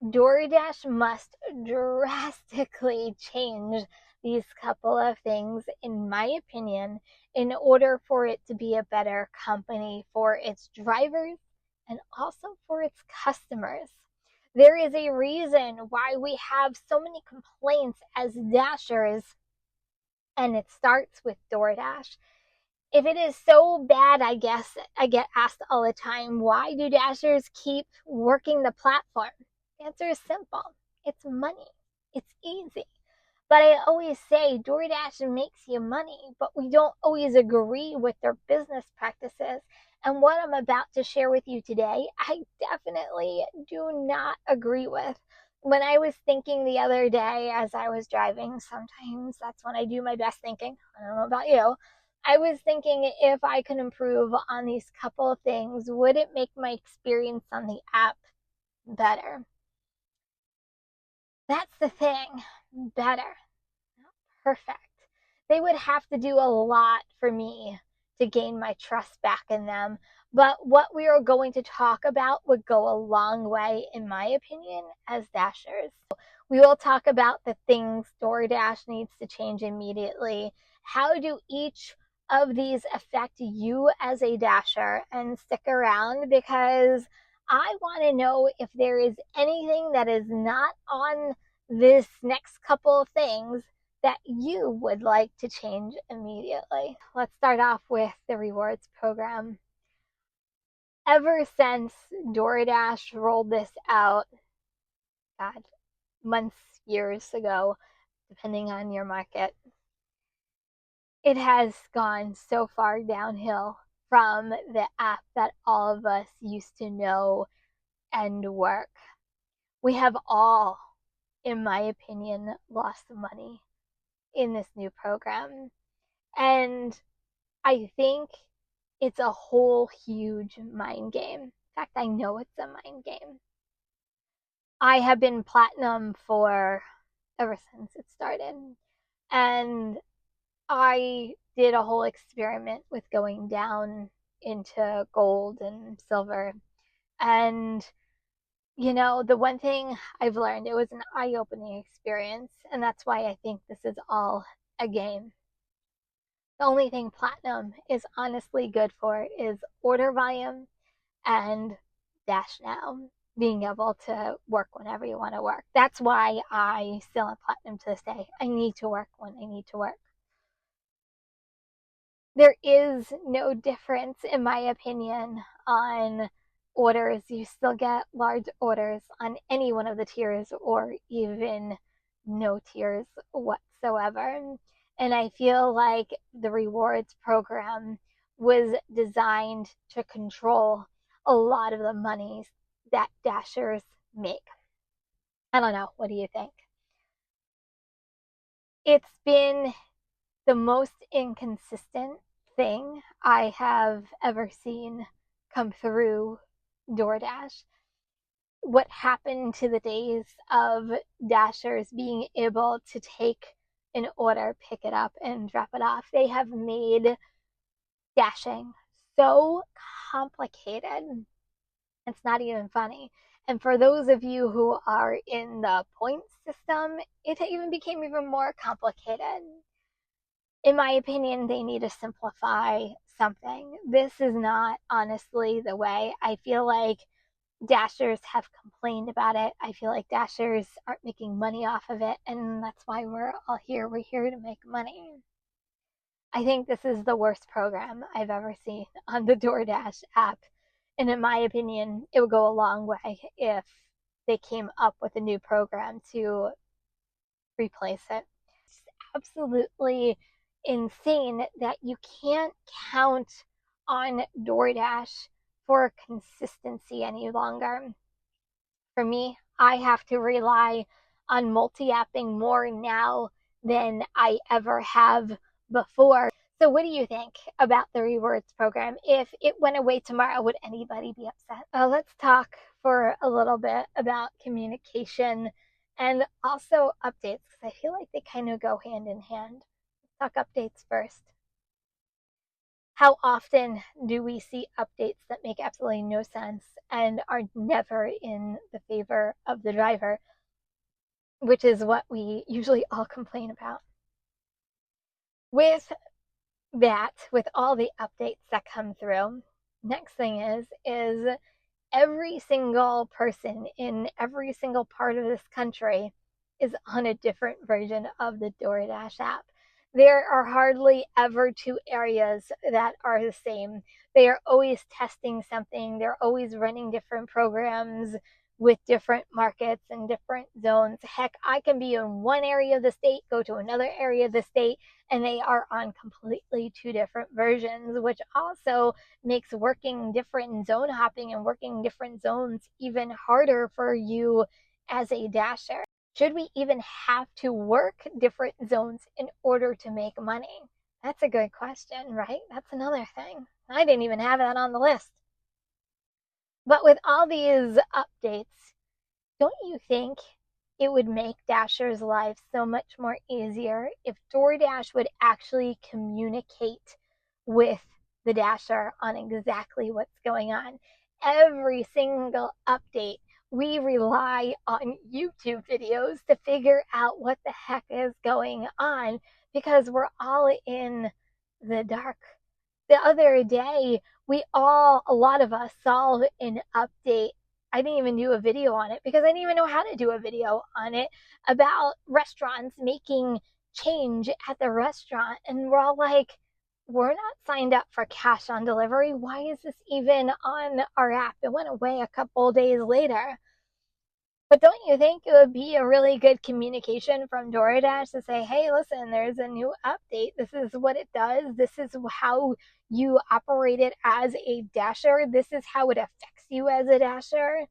DoorDash must drastically change these couple of things, in my opinion, in order for it to be a better company for its drivers and also for its customers. There is a reason why we have so many complaints as Dashers, and it starts with DoorDash. If it is so bad, I guess I get asked all the time, why do Dashers keep working the platform? The answer is simple. It's money. It's easy. But I always say DoorDash makes you money, but we don't always agree with their business practices. And what I'm about to share with you today, I definitely do not agree with. When I was thinking the other day as I was driving, sometimes that's when I do my best thinking. I don't know about you. I was thinking, if I could improve on these couple of things, would it make my experience on the app better? That's the thing. Better. Not perfect. They would have to do a lot for me to gain my trust back in them. But what we are going to talk about would go a long way, in my opinion, as Dashers. We will talk about the things DoorDash needs to change immediately. How do each of these affect you as a Dasher? And stick around, because I want to know if there is anything that is not on this next couple of things that you would like to change immediately. Let's start off with the rewards program. Ever since DoorDash rolled this out, God, months, years ago, depending on your market, it has gone so far downhill from the app that all of us used to know and work. We have all, in my opinion, lost money in this new program. And I think it's a whole huge mind game. In fact, I know it's a mind game. I have been platinum for ever since it started. And I did a whole experiment with going down into gold and silver. And, the one thing I've learned, it was an eye opening experience. And that's why I think this is all a game. The only thing platinum is honestly good for is order volume and Dash Now, being able to work whenever you want to work. That's why I still am platinum to this day. I need to work when I need to work. There is no difference, in my opinion, on orders. You still get large orders on any one of the tiers, or even no tiers whatsoever. And I feel like the rewards program was designed to control a lot of the monies that Dashers make. I don't know. What do you think? It's been the most inconsistent thing I have ever seen come through DoorDash. What happened to the days of Dashers being able to take an order, pick it up, and drop it off? They have made dashing so complicated. It's not even funny. And for those of you who are in the points system, it even became even more complicated. In my opinion, they need to simplify something. This is not honestly the way. I feel like Dashers have complained about it. I feel like Dashers aren't making money off of it, and that's why we're all here. We're here to make money. I think this is the worst program I've ever seen on the DoorDash app. And in my opinion, it would go a long way if they came up with a new program to replace it. It's absolutely insane that you can't count on DoorDash for consistency any longer. For me, I have to rely on multi-apping more now than I ever have before. So what do you think about the rewards program? If it went away tomorrow, would anybody be upset? Let's talk for a little bit about communication and also updates, because I feel like they kind of go hand in hand. Let's talk updates first. How often do we see updates that make absolutely no sense and are never in the favor of the driver, which is what we usually all complain about? With that, with all the updates that come through, next thing is every single person in every single part of this country is on a different version of the DoorDash app. There are hardly ever two areas that are the same. They are always testing something, they're always running different programs with different markets and different zones. Heck, I can be in one area of the state, go to another area of the state, and they are on completely two different versions, which also makes working different zone hopping and working different zones even harder for you as a dasher. Should we even have to work different zones in order to make money? That's a good question, right? That's another thing. I didn't even have that on the list. But with all these updates, don't you think it would make Dashers' lives so much more easier if DoorDash would actually communicate with the Dasher on exactly what's going on? Every single update, we rely on YouTube videos to figure out what the heck is going on because we're all in the dark. The other day, a lot of us saw an update. I didn't even do a video on it because I didn't even know how to do a video on it about restaurants making change at the restaurant. And we're all like, we're not signed up for cash on delivery. Why is this even on our app? It went away a couple days later. But don't you think it would be a really good communication from DoorDash to say, hey, listen, there's a new update. This is what it does. This is how you operate it as a dasher. This is how it affects you as a dasher.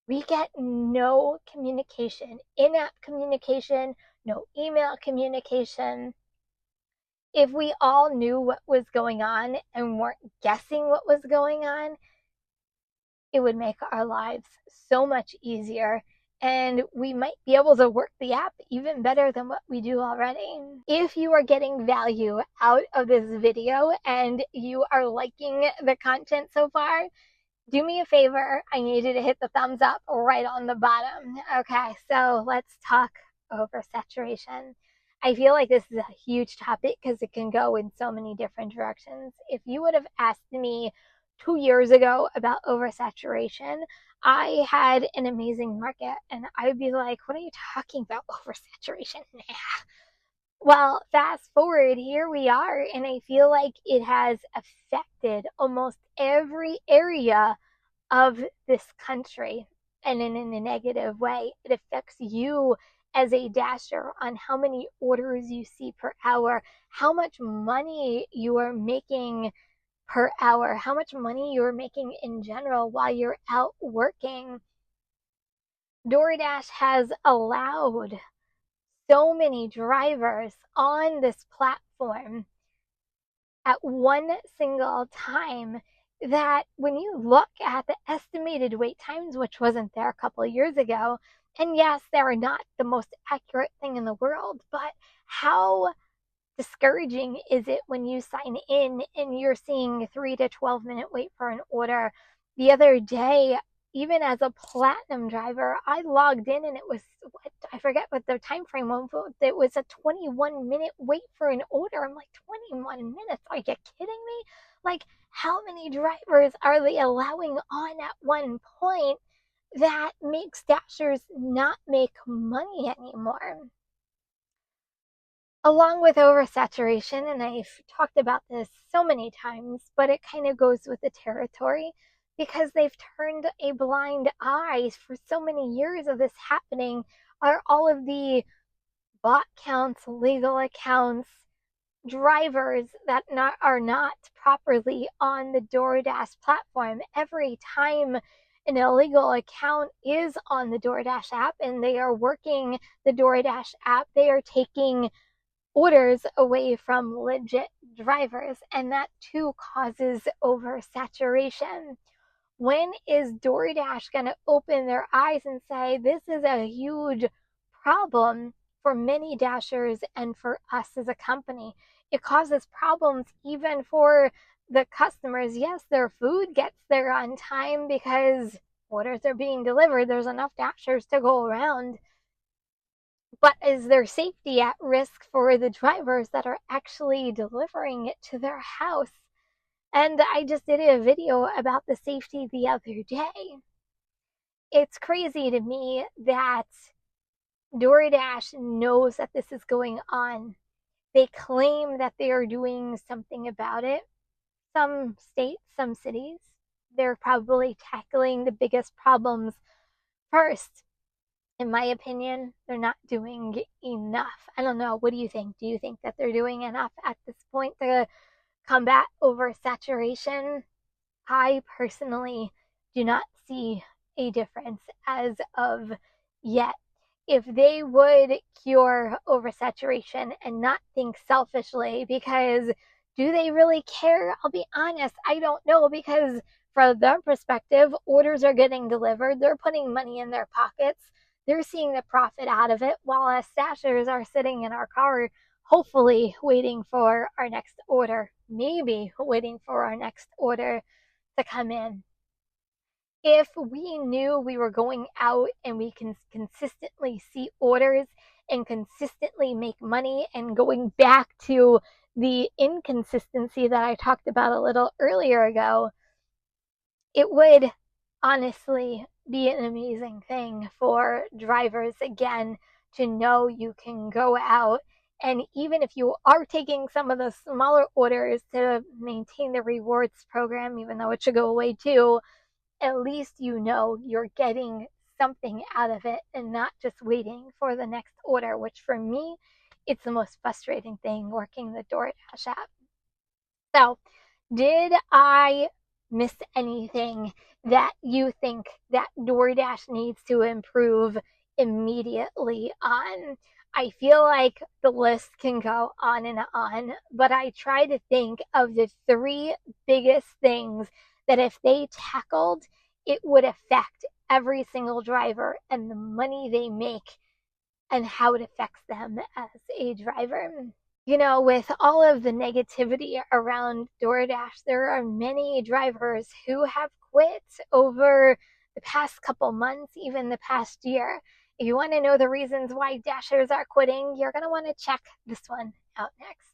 We get no communication, in-app communication, no email communication. If we all knew what was going on and weren't guessing what was going on, it would make our lives so much easier and we might be able to work the app even better than what we do already. If you are getting value out of this video and you are liking the content so far, do me a favor. I need you to hit the thumbs up right on the bottom. Okay, so let's talk oversaturation. I feel like this is a huge topic because it can go in so many different directions. If you would have asked me 2 years ago about oversaturation, I had an amazing market and I would be like, what are you talking about, oversaturation? Nah. Well, fast forward, here we are, and I feel like it has affected almost every area of this country and in a negative way. It affects you as a dasher on how many orders you see per hour, how much money you are making per hour, how much money you're making in general while you're out working. DoorDash has allowed so many drivers on this platform at one single time that when you look at the estimated wait times, which wasn't there a couple of years ago, and yes, they're not the most accurate thing in the world, but how discouraging is it when you sign in and you're seeing 3 to 12-minute wait for an order? The other day, even as a platinum driver, I logged in and it was, I forget what the time frame was. It was a 21-minute wait for an order. I'm like, 21 minutes? Are you kidding me? Like, how many drivers are they allowing on at one point that makes dashers not make money anymore? Along with oversaturation, and I've talked about this so many times, but it kind of goes with the territory because they've turned a blind eye for so many years of this happening, are all of the bot counts, legal accounts, drivers that are not properly on the DoorDash platform. Every time an illegal account is on the DoorDash app and they are working the DoorDash app, they are taking orders away from legit drivers, and that too causes oversaturation. When is DoorDash going to open their eyes and say, this is a huge problem for many dashers and for us as a company? it causes problems even for the customers. Yes, their food gets there on time because orders are being delivered. There's enough Dashers to go around. But is there safety at risk for the drivers that are actually delivering it to their house? And I just did a video about the safety the other day. It's crazy to me that DoorDash knows that this is going on. They claim that they are doing something about it. Some states, some cities, they're probably tackling the biggest problems first. In my opinion, they're not doing enough. I don't know. What do you think? Do you think that they're doing enough at this point to combat oversaturation? I personally do not see a difference as of yet. If they would cure oversaturation and not think selfishly, because do they really care? I'll be honest, I don't know, because from their perspective, orders are getting delivered, they're putting money in their pockets, they're seeing the profit out of it, while us stashers are sitting in our car, hopefully waiting for our next order, maybe waiting for our next order to come in. If we knew we were going out and we can consistently see orders and consistently make money, and going back to the inconsistency that I talked about a little earlier ago, it would honestly be an amazing thing for drivers, again, to know you can go out, and even if you are taking some of the smaller orders to maintain the rewards program, even though it should go away too, at least you know you're getting something out of it and not just waiting for the next order, which for me, it's the most frustrating thing working the DoorDash app. So, did I miss anything that you think that DoorDash needs to improve immediately on? I feel like the list can go on, but I try to think of the three biggest things that if they tackled, it would affect every single driver and the money they make and how it affects them as a driver. With all of the negativity around DoorDash, there are many drivers who have quit over the past couple months, even the past year. If you want to know the reasons why Dashers are quitting, you're going to want to check this one out next.